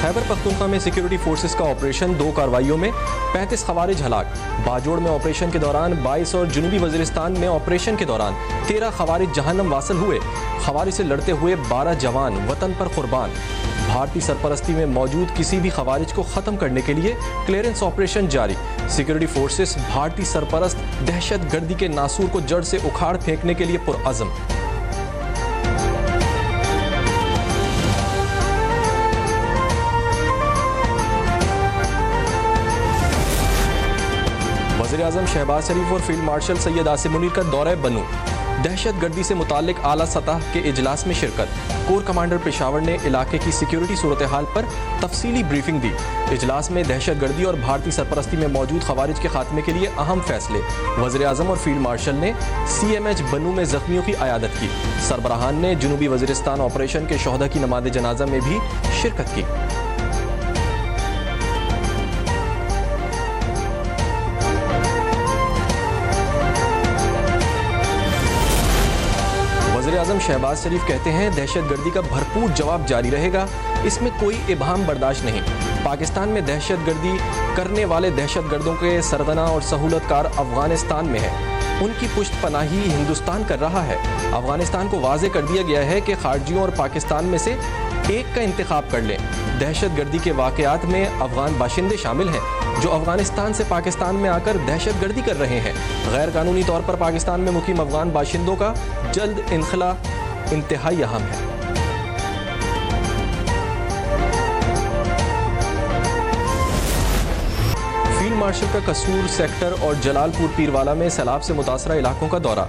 खैबर पख्तूनख्वा में security forces का operation, 2 कार्रवाइयों में 35 खवारिज हलाक। बाजोड़ में ऑपरेशन के दौरान 22 और जुनूबी वज़ीरिस्तान में ऑपरेशन के दौरान 13 खवारिज जहन्नम वासिल हुए। खवारिज से लड़ते हुए 12 जवान वतन पर कुर्बान। भारतीय सरपरस्ती में मौजूद किसी भी खवारिज को ख़त्म करने के लिए क्लियरेंस ऑपरेशन जारी। सिक्योरिटी फोर्सेस भारतीय सरपरस्त दहशत गर्दी के नासूर को जड़ से उखाड़ फेंकने के लिए पुरअज़म। वज़ीर-ए-आज़म शहबाज शरीफ और फील्ड मार्शल सैयद आसिम मुनीर का दौरा बनू। दहशत गर्दी से मुताल्लिक आला सतह के इजलास में शिरकत। कोर कमांडर पेशावर ने इलाके की सिक्योरिटी सूरत हाल पर तफसीली ब्रीफिंग दी। इजलास में दहशत गर्दी और भारतीय सरपरस्ती में मौजूद खवारिज के खात्मे के लिए अहम फैसले। वज़ीर-ए-आज़म और फील्ड मार्शल ने CMH बनू में जख्मियों की अयादत की। सरबराहान ने जुनूबी वज़ीरिस्तान ऑपरेशन के शोहदा की नमाज़ जनाजा में भी शिरकत की। वज़ीर-ए-आज़म शहबाज शरीफ कहते हैं, दहशत गर्दी का भरपूर जवाब जारी रहेगा, इसमें कोई इबाहम बर्दाश्त नहीं। पाकिस्तान में दहशत गर्दी करने वाले दहशत गर्दों के सरगना और सहूलतकार अफगानिस्तान में है। उनकी पुश्त पनाही हिंदुस्तान कर रहा है। अफगानिस्तान को वाज़े कर दिया गया है कि खारजियों और पाकिस्तान में से एक का इंतखाब कर लें। दहशत गर्दी के वाक़यात में अफगान बाशिंदे शामिल हैं जो अफगानिस्तान से पाकिस्तान में आकर दहशत गर्दी कर रहे हैं। गैर कानूनी तौर पर पाकिस्तान में मुकीम अफगान बाशिंदों का जल्द इनखला इंतहाई अहम है। फील्ड मार्शल का कसूर सेक्टर और जलालपुर पीरवाला में सैलाब से मुतासरा इलाकों का दौरा।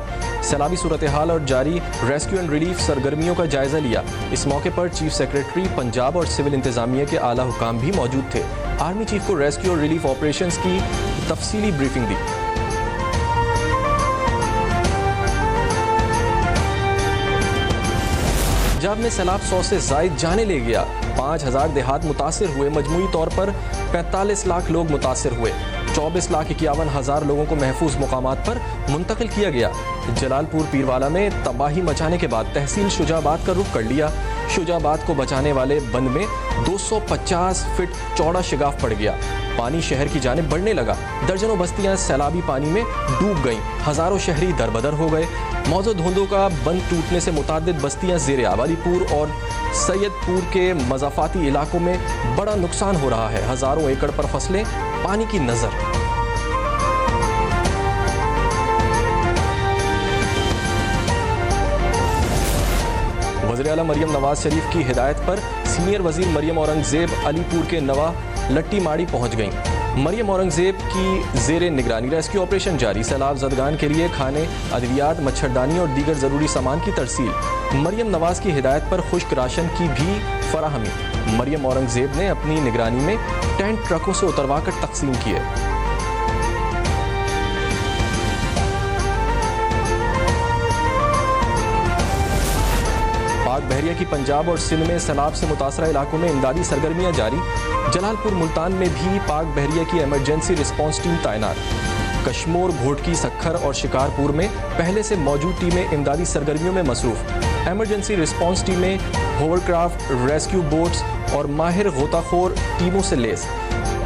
सैलाबी सूरत हाल और जारी रेस्क्यू एंड रिलीफ सरगर्मियों का जायजा लिया। इस मौके पर चीफ सेक्रेटरी पंजाब और सिविल इंतजामिया के आला हुकाम भी मौजूद थे। आर्मी चीफ को रेस्क्यू और रिलीफ ऑपरेशंस की तफसीली ब्रीफिंग दी। पंजाब में सैलाब 100 से ज़ायद जाने ले गया। 5000 देहात मुतासिर हुए। मजमूई तौर पर 45 लाख लोग मुतासिर हुए। 24,51,000 लोगों को महफूज मुकामात पर मुंतकिल किया गया। जलालपुर पीरवाला में तबाही मचाने के बाद तहसील शुजाबाद का रुख कर लिया। शुजाबाद को बचाने वाले बंद में 250 फीट चौड़ा शिगाफ पड़ गया। पानी शहर की जानिब बढ़ने लगा। दर्जनों बस्तियां सैलाबी पानी में डूब गईं। हजारों शहरी दरबदर हो गए। मौजूद धुंधों का बंद टूटने से मुतादिद बस्तियां ज़ेरे आबादीपुर और सैयदपुर के मज़ाफ़ाती इलाकों में बड़ा नुकसान हो रहा है। हजारों एकड़ पर फसलें पानी की नज़र। वज़ीर आला मरियम नवाज शरीफ की हिदायत पर सीनियर वज़ीर मरियम औरंगज़ेब अलीपुर के नवा लट्टी माड़ी पहुँच गईं। मरियम औरंगज़ेब की ज़ेरे निगरानी रेस्क्यू ऑपरेशन जारी। सैलाब ज़दगान के लिए खाने, अद्वियात, मच्छरदानी और दीगर ज़रूरी सामान की तरसील। मरियम नवाज की हिदायत पर खुश्क राशन की भी फराहमी। मरियम औरंगज़ेब ने अपनी निगरानी में टेंट ट्रकों से उतरवा कर तकसीम किए। पाक बहरिया की पंजाब और सिंध में सैलाब से मुतासरा इलाकों में इमदादी सरगर्मियां जारी। जलालपुर मुल्तान में भी पाक बहरिया की एमरजेंसी रिस्पॉन्स टीम तैनात। कश्मोर, घोटकी, सखर और शिकारपुर में पहले से मौजूद टीमें इमदादी सरगर्मियों में मसरूफ। एमरजेंसी रिस्पॉन्स टीमें होवरक्राफ्ट, रेस्क्यू बोट्स और माहिर गोताखोर टीमों से लेस।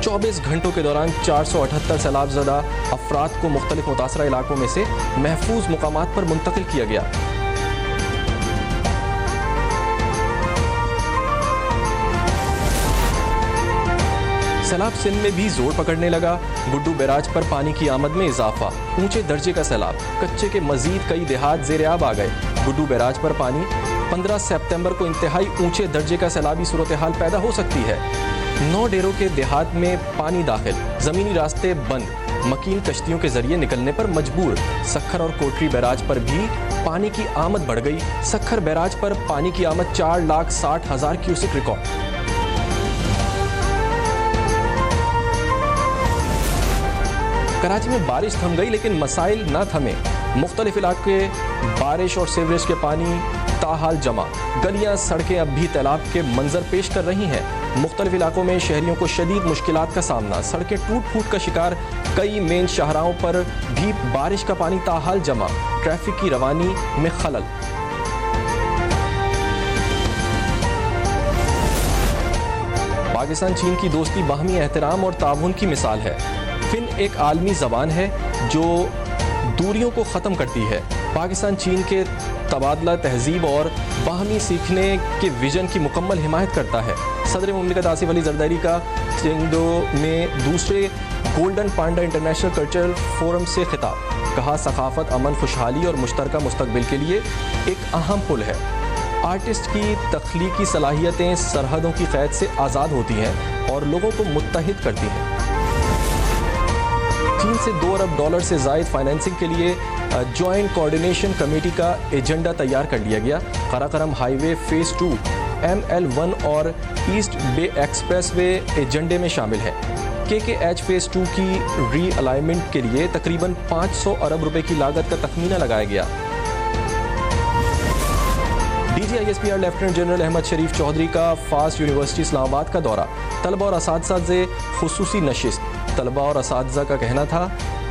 24 घंटों के दौरान 478 सैलाबज़दा अफराद को मुख्तलिफ मुतासरा इलाकों में से महफूज मुकामात पर मुंतकिल किया गया। सैलाब सिंध में भी जोर पकड़ने लगा। गुड्डू बैराज पर पानी की आमद में इजाफा। ऊंचे दर्जे का सैलाब। कच्चे के मजीद कई देहात ज़ेरे आब आ गए। गुड्डू बैराज पर पानी। 15 सितंबर को इंतहाई ऊंचे दर्जे का सैलाबी सूरत हाल पैदा हो सकती है। 9 डेरों के देहात में पानी दाखिल। ज़मीनी रास्ते बंद। मकीन कश्तियों के जरिए निकलने पर मजबूर। सखर और कोटरी बैराज पर भी पानी की आमद बढ़ गई। सखर बैराज पर पानी की आमद 4,60,000 क्यूसिक रिकॉर्ड। कराची में बारिश थम गई लेकिन मसाइल न थमे। मुख्तलिफ इलाके बारिश और सीवरेज के पानी ताहाल जमा। गलियां, सड़कें अब भी तालाब के मंजर पेश कर रही हैं। मुख्तलिफ इलाकों में शहरियों को शदीद मुश्किलात का सामना। सड़कें टूट फूट का शिकार। कई मेन शाहराहों पर भी बारिश का पानी ताहाल जमा। ट्रैफिक की रवानी में खलल। पाकिस्तान चीन की दोस्ती बाहमी एहतराम और ताउन की मिसाल है। फिन एक आलमी ज़बान है जो दूरियों को ख़त्म करती है। पाकिस्तान चीन के तबादला तहजीब और बाहमी सीखने के विजन की मुकम्मल हिमायत करता है। सदर मुमलिकत आसिफ अली जरदारी का चेंगडो में दूसरे गोल्डन पांडा इंटरनेशनल कल्चरल फोरम से खिताब। कहा, सकाफत, अमन, खुशहाली और मुश्तरका मुस्तकबिल के लिए एक अहम पुल है। आर्टिस्ट की तख्लीकी सलाहियतें सरहदों की क़ैद से आज़ाद होती हैं और लोगों को मुत्तहिद करती हैं। चीन से $2 अरब से ज़ायद फाइनेंसिंग के लिए जॉइंट कोऑर्डिनेशन कमेटी का एजेंडा तैयार कर लिया गया। कराकरम हाईवे फ़ेज़ 2, ML1 और ईस्ट बे एक्सप्रेस वे एजेंडे में शामिल है। KKH फ़ेज़ 2 की री अलाइनमेंट के लिए तकरीबन 500 अरब रुपए की लागत का तखमीना लगाया गया। DGISPR लेफ्टिनेंट जनरल अहमद शरीफ चौधरी का फास्ट यूनिवर्सिटी इस्लामाबाद का दौरा। तलबा और असातिज़ा से खुसूसी नशिस्त। तलबा और असातिज़ा का कहना था,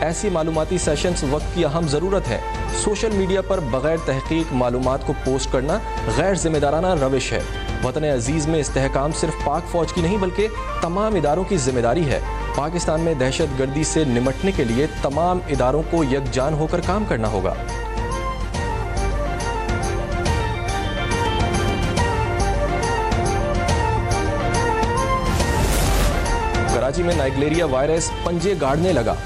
ऐसी मालूमाती सेशंस वक्त की अहम ज़रूरत है। सोशल मीडिया पर बग़ैर तहकीक मालूमात को पोस्ट करना गैर ज़िम्मेदाराना रविश है। वतन अजीज़ में इस्तेहकाम सिर्फ पाक फ़ौज की नहीं बल्कि तमाम इदारों की ज़िम्मेदारी है। पाकिस्तान में दहशत गर्दी से निमटने के लिए तमाम इदारों को यकजान होकर काम करना होगा। कराची में नाइग्लेरिया वायरस पंजे गाड़ने लगा।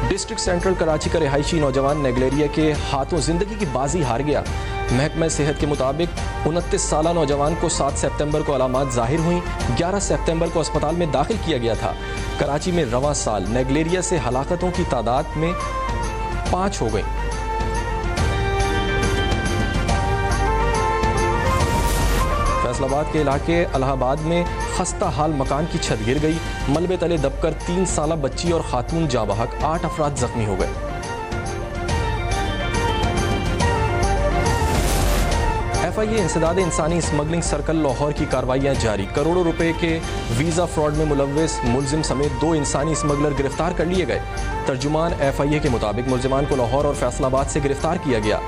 डिस्ट्रिक्ट सेंट्रल कराची का रिहायशी नौजवान नाइग्लेरिया के हाथों जिंदगी की बाजी हार गया। महकमा सेहत के मुताबिक 29 साला नौजवान को 7 सितंबर को अलामात जाहिर हुई। 11 सितंबर को अस्पताल में दाखिल किया गया था। कराची में रवां साल नाइग्लेरिया से हलाकतों की तादाद में 5 हो गई। फैसलाबाद के इलाके इलाहाबाद में खस्ता हाल मकान की छत गिर गई। मलबे तले दबकर 3 साला बच्ची और खातून जाँ बहक, 8 अफराद जख्मी हो गए। FIA इंसदाद इंसानी स्मगलिंग सर्कल लाहौर की कार्रवाइयाँ जारी। करोड़ों रुपए के वीज़ा फ्रॉड में मुलव्विस मुलजिम समेत 2 इंसानी स्मगलर गिरफ्तार कर लिए गए। तर्जुमान FIA के मुताबिक मुलजिमान को लाहौर और फैसलाबाद से गिरफ्तार किया गया।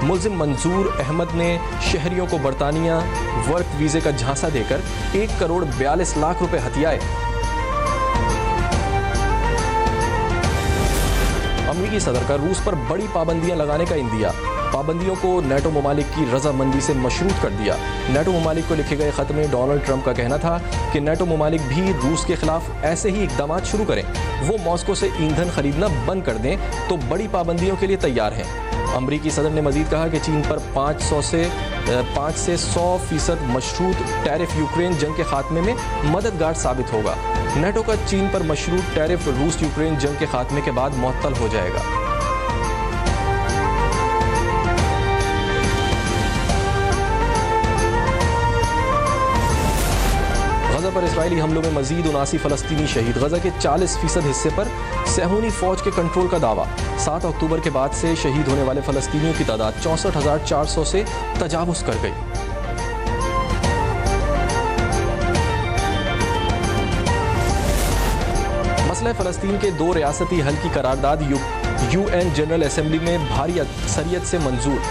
मुलजिम मंजूर अहमद ने शहरियों को बरतानिया वर्क वीज़े का झांसा देकर 1 करोड़ 42 लाख रुपए हथियाए। अमरीकी सदर का रूस पर बड़ी पाबंदियां लगाने का इंदिया। पाबंदियों को नेटो ममालिक की रजामंदी से मशरूत कर दिया। नेटो ममालिक को लिखे गए खत में डोनाल्ड ट्रंप का कहना था कि नेटो ममालिक भी रूस के खिलाफ ऐसे ही इकदाम शुरू करें। वो मॉस्को से ईंधन खरीदना बंद कर दें तो बड़ी पाबंदियों के लिए तैयार हैं। अमरीकी सदर ने मजीद कहा कि चीन पर 5 से 100% मशरूत टैरिफ यूक्रेन जंग के खात्मे में मददगार साबित होगा। नेटो का चीन पर मशरूत टैरिफ रूस यूक्रेन जंग के खात्मे के बाद मुअत्तल हो जाएगा। गजा पर इसराइली हमलों में मजीद 79 फ़लस्तीनी शहीद। गजा के 40% हिस्से पर सहूनी फौज के कंट्रोल का दावा। 7 अक्टूबर के बाद से शहीद होने वाले फ़लस्तीनियों की तादाद 64,400 से तजावुज़ कर गई। मसला फ़लस्तीन के 2 रियासती हल की करारदाद UN जनरल असेंबली में भारी अक्सरियत से मंजूर।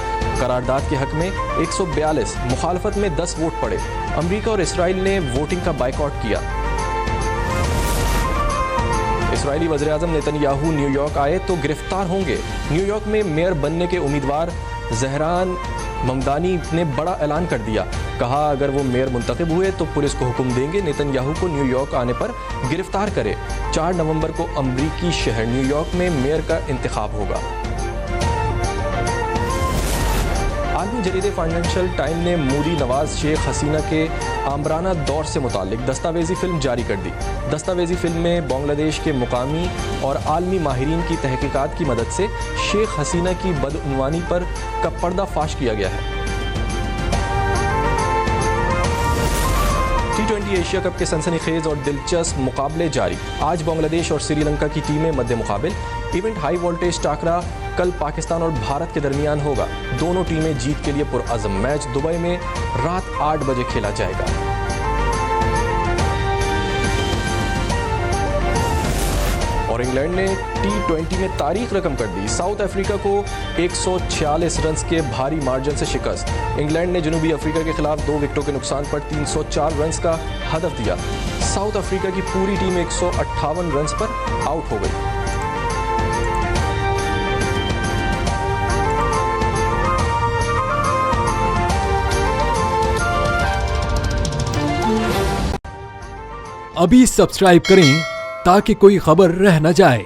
करारदाद के हक में 142, मुखालफत में 10 वोट पड़े। अमरीका और इसराइल ने वोटिंग का बाइकआउट किया। इसराइली वज़ीर-ए-आज़म नेतन्याहू न्यूयॉर्क आए तो गिरफ्तार होंगे। न्यूयॉर्क में मेयर बनने के उम्मीदवार ज़हरान ममदानी ने बड़ा ऐलान कर दिया। कहा, अगर वो मेयर मुंतखब हुए तो पुलिस को हुक्म देंगे नेतन्याहू को न्यूयॉर्क आने पर गिरफ्तार करे। 4 नवंबर को अमरीकी शहर न्यूयॉर्क में मेयर का इंतखाब होगा। आलमी जरीदे फाइनेंशियल टाइम ने मोदी नवाज शेख हसीना के आमराना दौर से मुतालिक दस्तावेजी फिल्म जारी कर दी। दस्तावेजी फिल्म में बांग्लादेश के मुकामी और आलमी माहिरीन की तहकीकात की मदद से शेख हसीना की बदउनवानी पर का पर्दाफाश किया गया है। T20 एशिया कप के सनसनीखेज और दिलचस्प मुकाबले जारी। आज बांग्लादेश और श्रीलंका की टीमें मध्य मुकाबिल। इवेंट हाई वोल्टेज टाकरा कल पाकिस्तान और भारत के दरमियान होगा। दोनों टीमें जीत के लिए पुरअज़म। मैच दुबई में रात 8 बजे खेला जाएगा। और इंग्लैंड ने T20 में तारीख रकम कर दी। साउथ अफ्रीका को 146 रन के भारी मार्जिन से शिकस्त। इंग्लैंड ने जनूबी अफ्रीका के खिलाफ 2 विकेटों के नुकसान पर 304 रन का हदफ दिया। साउथ अफ्रीका की पूरी टीम 158 रन्स पर आउट हो गई। अभी सब्सक्राइब करें ताकि कोई खबर रह न जाए।